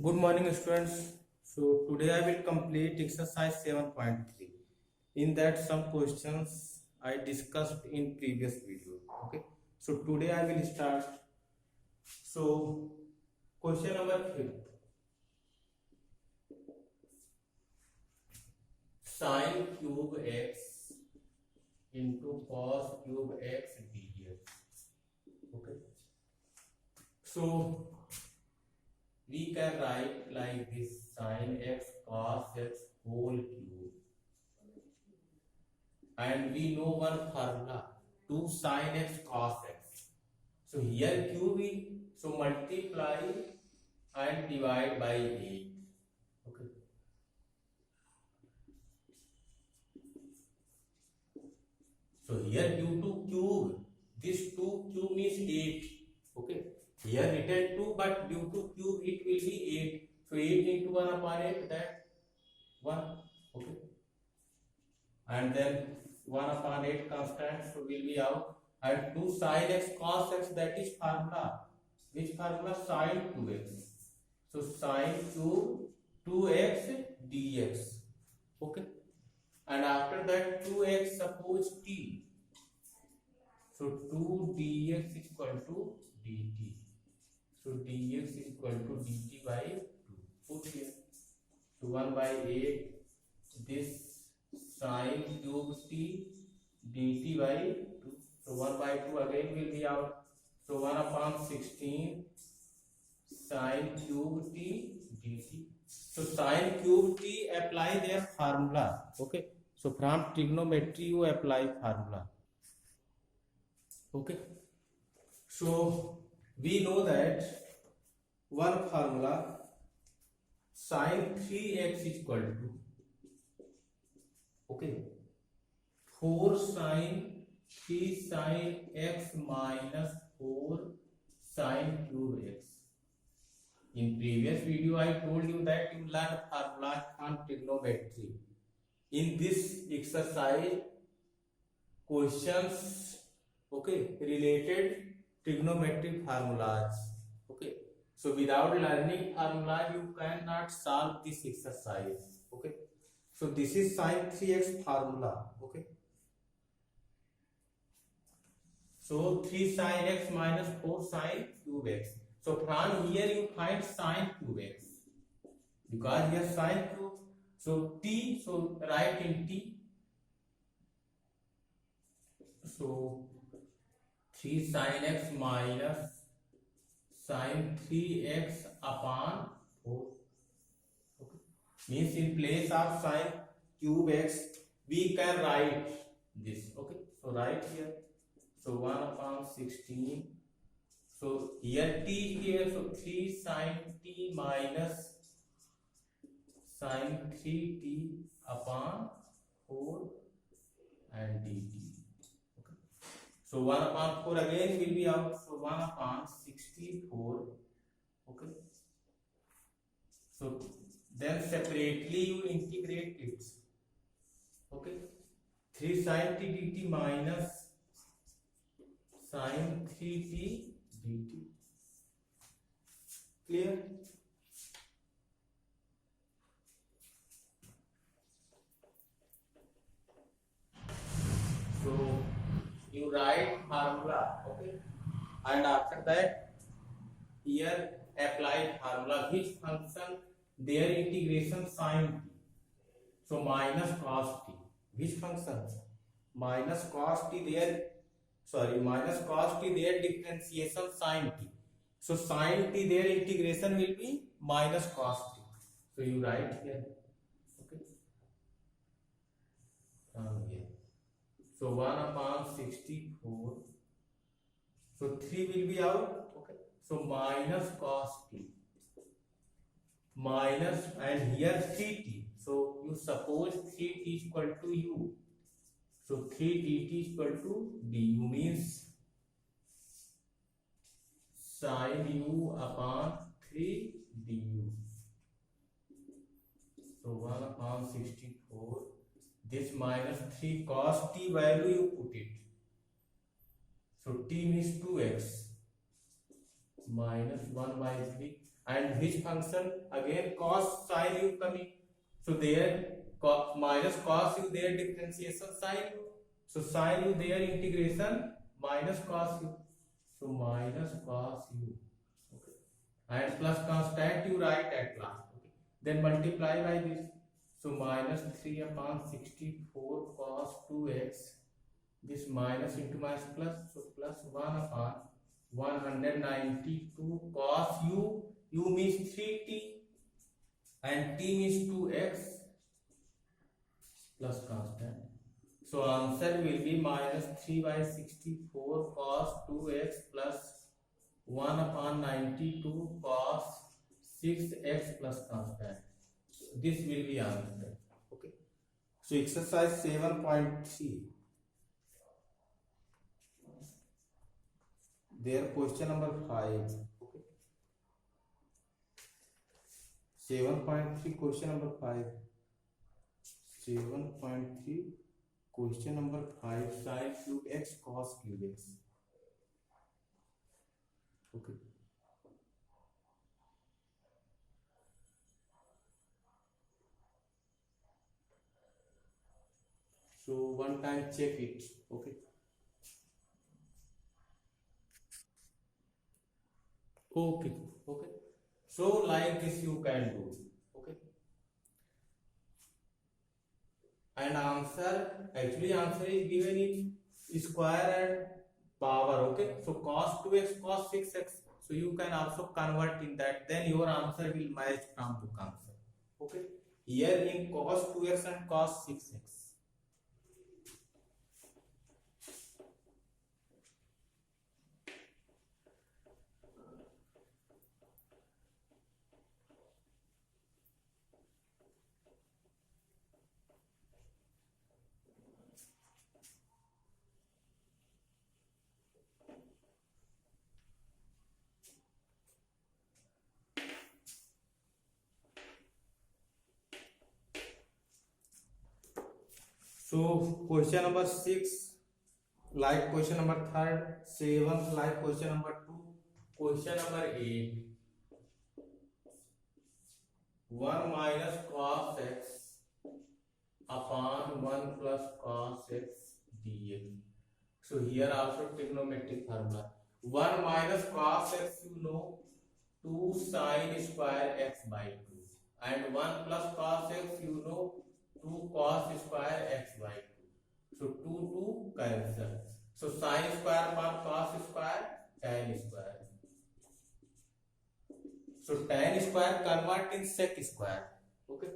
Good morning, students. So today I will complete exercise 7.3. In that some questions I discussed in previous video. Okay. So today I will start. So question number 3. Sin cube x into cos cube x dx. Okay. So we can write like this: sin x cos x whole cube, and we know one formula, 2 sin x cos x. So here cube is, so multiply and divide by 8. Okay. So here due to cube, this 2 cube means 8. Okay. Here written 2, but due to cube it will be 8. So 8 into 1 upon 8, that 1. Okay. And then 1 upon 8 constant, so will be out. And 2 sin x cos x, that is formula. Which formula? Sin 2x. So sin cube 2x dx. Okay. And after that 2x, suppose t. So 2 dx is equal to dt. So dx is equal to dt by 2. Put here. So 1 by 8. This sin cube t dt by 2. So 1 by 2 again will be out. So 1 upon 16 sin cube t dt. So sin cube t, apply their formula. Okay. So from trigonometry you apply formula. Okay. So we know that one formula, sin 3x is equal to, okay, 4 sin 3 sin x minus 4 sin cube x. In previous video I told you that you learn formula on trigonometry. In this exercise, questions, okay, related trigonometric formulas. Okay. So without learning formula, you cannot solve this exercise. Okay. So this is sin 3x formula. Okay. So 3 sin x minus 4 sin cube x. So from here you find sin cube x. Because here sin cube. So t, so write in t. So 3 sin x minus sin 3x upon 4. Okay. Means in place of sin cube x, we can write this. Okay. So write here. So 1 upon 16. So here t here. So 3 sin t minus sin 3t upon 4 and dt. Okay. So 1 upon 4 again will be out. So 1 upon 64. Okay. So then separately you integrate it. Okay. 3 sin t dt minus sin 3t dt. Clear? So you write formula, okay, and after that here applied formula, which function, their integration sin t. So minus cos t, which function? Minus cos t, minus cos t, their differentiation sin t. So sin t, their integration will be minus cos t. So you write here, okay, here. So 1 upon 64. So 3 will be out. Okay. So minus cos t. Minus, and here 3t. So you suppose 3t is equal to u. So 3 dt is equal to du, means sin u upon 3 du. So 1 upon 64. This minus 3 cos t value you put it. So t means 2x minus 1 by 3. and which function again cos sin u coming. So there minus cos u, their differentiation sin u. So sin u, their integration minus cos u. So minus cos u. Okay. And plus constant you write at last. Okay. Then multiply by this. So minus 3 upon 64 cos 2x. This minus into minus plus. So plus 1 upon 192 cos u. U means 3t and t means 2x plus constant. So answer will be minus 3 by 64 cos 2x plus 1 upon 92 cos 6x plus constant. So this will be answer. Okay. So exercise 7.3. There question number 5. Okay. 7.3 question number 5. 7.3 question number 5 sin cube x cos cube x. Okay. So one time check it. Okay. Okay. Okay. So like this you can do. Okay. And answer, actually answer is given in square and power. Okay. So cos 2x cos 6x. So you can also convert in that. Then your answer will match from book answer. Okay. Here in cos 2x and cos 6x. So question number 6 like question number 3, 7 like question number 2, question number 8. 1 minus cos x upon 1 plus cos x dx. So here also trigonometric formula. 1 minus cos x, you know, 2 sin square x by 2, and 1 plus cos x, you know, 2 cos square x by 2. So 2 cancel. So sin square upon cos square, tan square. So tan square convert in sec square. Okay.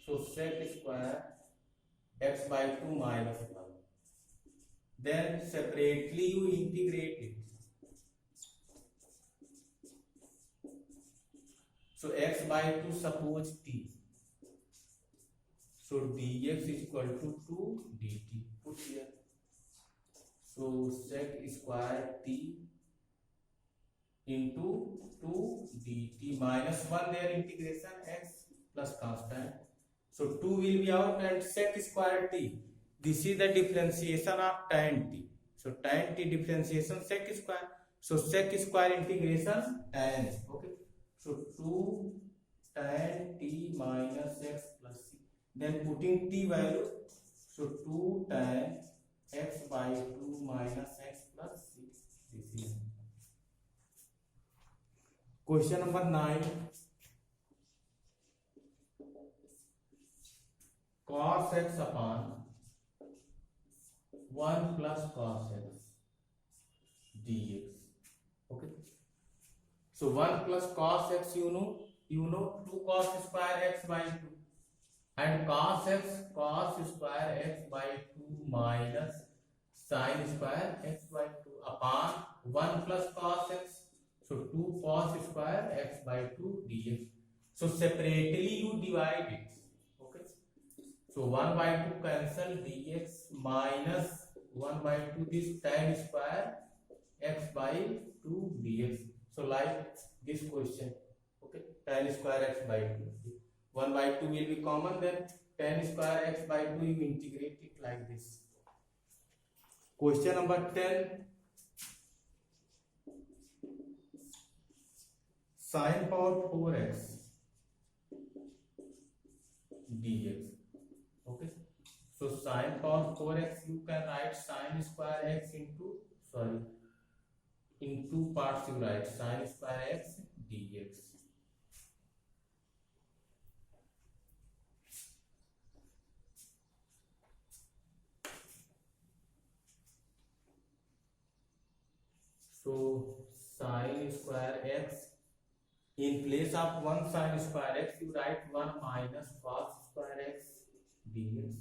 So sec square x by 2 minus 1. Then separately you integrate it. So x by 2 suppose t. So dx is equal to 2 dt. Put here. So sec square t into 2 dt minus 1 there integration x plus constant. So 2 will be out and sec square t. This is the differentiation of tan t. So tan t differentiation sec square. So sec square integration tan. Okay. So 2 tan t minus x plus c. Then putting t value. So 2 tan x by 2 minus x plus c. This is question number 9. Cos x upon 1 plus cos x dx. Okay. So 1 plus cos x, you know 2 cos square x by 2, and cos x cos square x by 2 minus sin square x by 2 upon 1 plus cos x. So 2 cos square x by 2 dx. So separately you divide it. Okay. So 1 by 2 cancel, dx minus 1 by 2 this tan square x by 2 dx. So like this question. Okay. Tan square x by 2. 1 by 2 will be common, then tan square x by 2 you integrate it like this. Question number 10. sin power 4x dx. Okay, so sin power 4x, you can write sin square x into, sorry, in two parts you write sin square x dx. So sin square x, in place of 1 sin square x, you write 1 minus cos square x dx.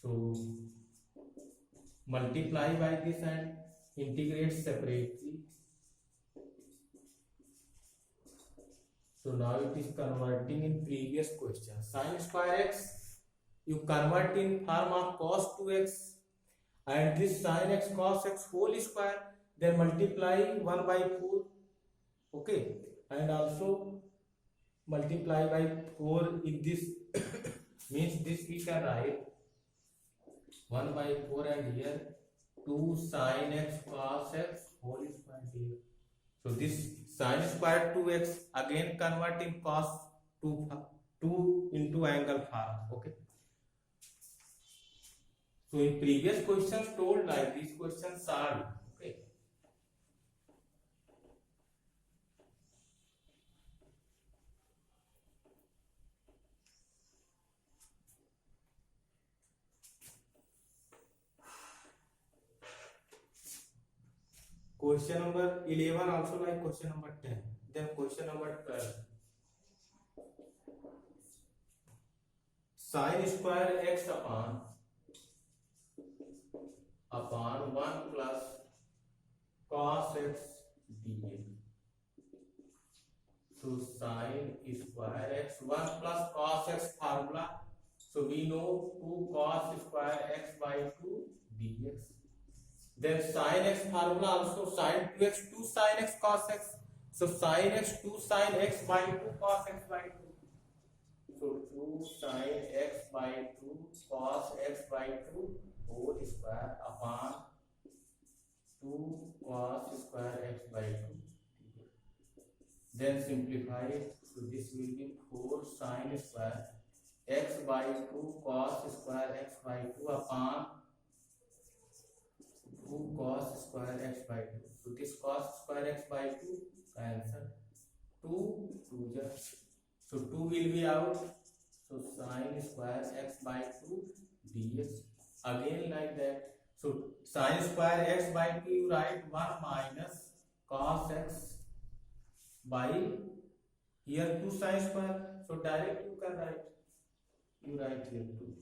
So multiply by this and integrate separately. So now it is converting in previous question. Sin square x, you convert in form of cos 2x, and this sin x cos x whole square, then multiply 1 by 4. Okay, and also multiply by 4 in this means this we can write 1 by 4, and here 2 sin x cos x whole square here. So this sin square 2x again convert in cos 2 into angle form. Okay, so in previous questions told like these questions solved. Okay, question number 11 also like question number 10. Then question number 12. Sin square x upon 1 plus cos x dx. So sin square x, 1 plus cos x formula. So we know 2 cos square x by 2 dx. Then sin x formula also sin 2x 2 sin x cos x. So sin x 2 sin x by 2 cos x by 2. So 2 sin x by 2 cos x by 2 whole square upon 2 cos square x by 2. Then simplify it. So this will be 4 sin square x by 2 cos square x by 2 upon 2 cos square x by 2. So this cos square x by 2 cancel. 2 2 just. So 2 will be out. So sin square x by 2 dx. Again like that. So sin square x by 2 you write 1 minus cos x by here 2 sin square. So direct you can write. You write here 2.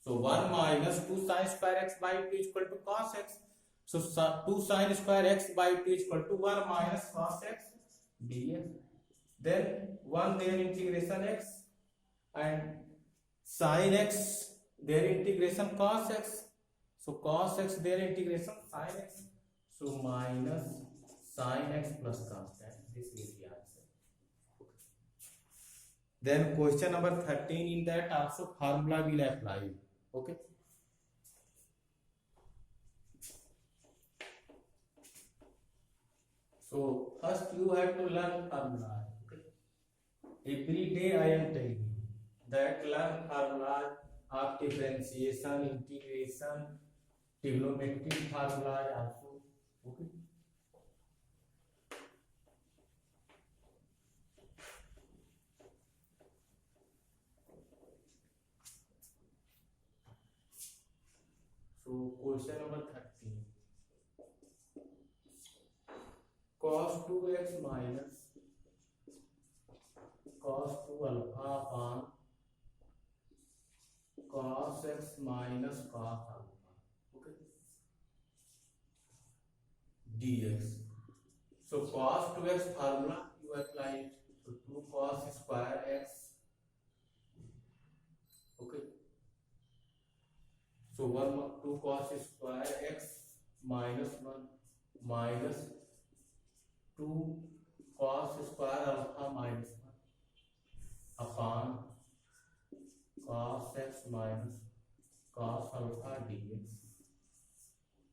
So 1 minus 2 sin square x by 2 is equal to cos x. So 2 sin square x by 2 is equal to 1 minus cos x dx. Then 1 there integration x, and sin x there integration cos x. So cos x there integration sin x. So minus sin x plus cos x. This is the answer. Then question number 13, in that also formula will apply. Okay. So first you have to learn formula. Okay. Every day I am telling you that learn formula of differentiation, integration, trigonometric formula also. Okay. So question number 13. Cos 2x minus cos 2 alpha upon cos x minus cos alpha. Okay. Dx. So cos 2x formula you apply it. So 2 cos square x. Okay. So 2 cos square x minus 1 minus 2 cos square alpha minus 1 upon cos x minus cos alpha dx.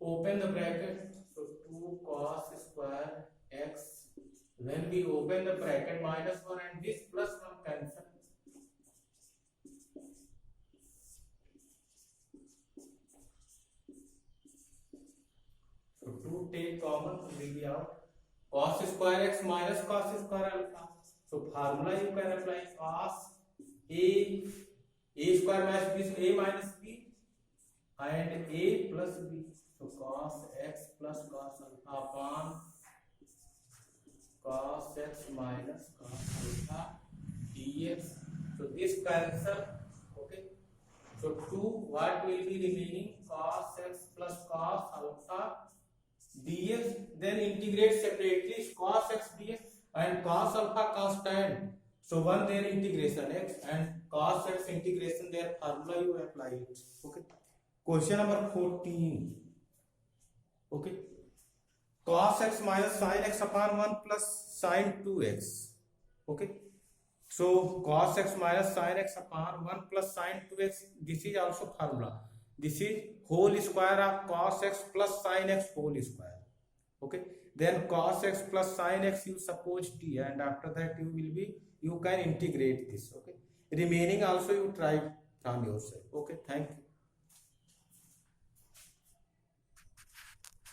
Open the bracket. So 2 cos square x When we open the bracket -1 and this +1 cancel. So 2 take common, will be out. Cos square x minus cos square alpha. So formula you can apply cos a square minus b, so a minus b and a plus b. So cos x plus cos alpha upon cos x minus cos alpha dx. So this cancel. Okay. So 2 what will be remaining? Cos x plus cos alpha dx. Then integrate separately cos x dx and cos alpha constant. So one their integration x and cos x integration their formula you apply it. Okay. Question number 14. Okay. Cos x minus sin x upon 1 plus sin 2x. Okay. So cos x minus sin x upon 1 plus sin 2x. This is also formula. This is whole square of cos x plus sin x whole square. Okay. Then cos x plus sin x you suppose t, and after that you can integrate this. Okay. Remaining also you try from yourself. Okay. Thank you.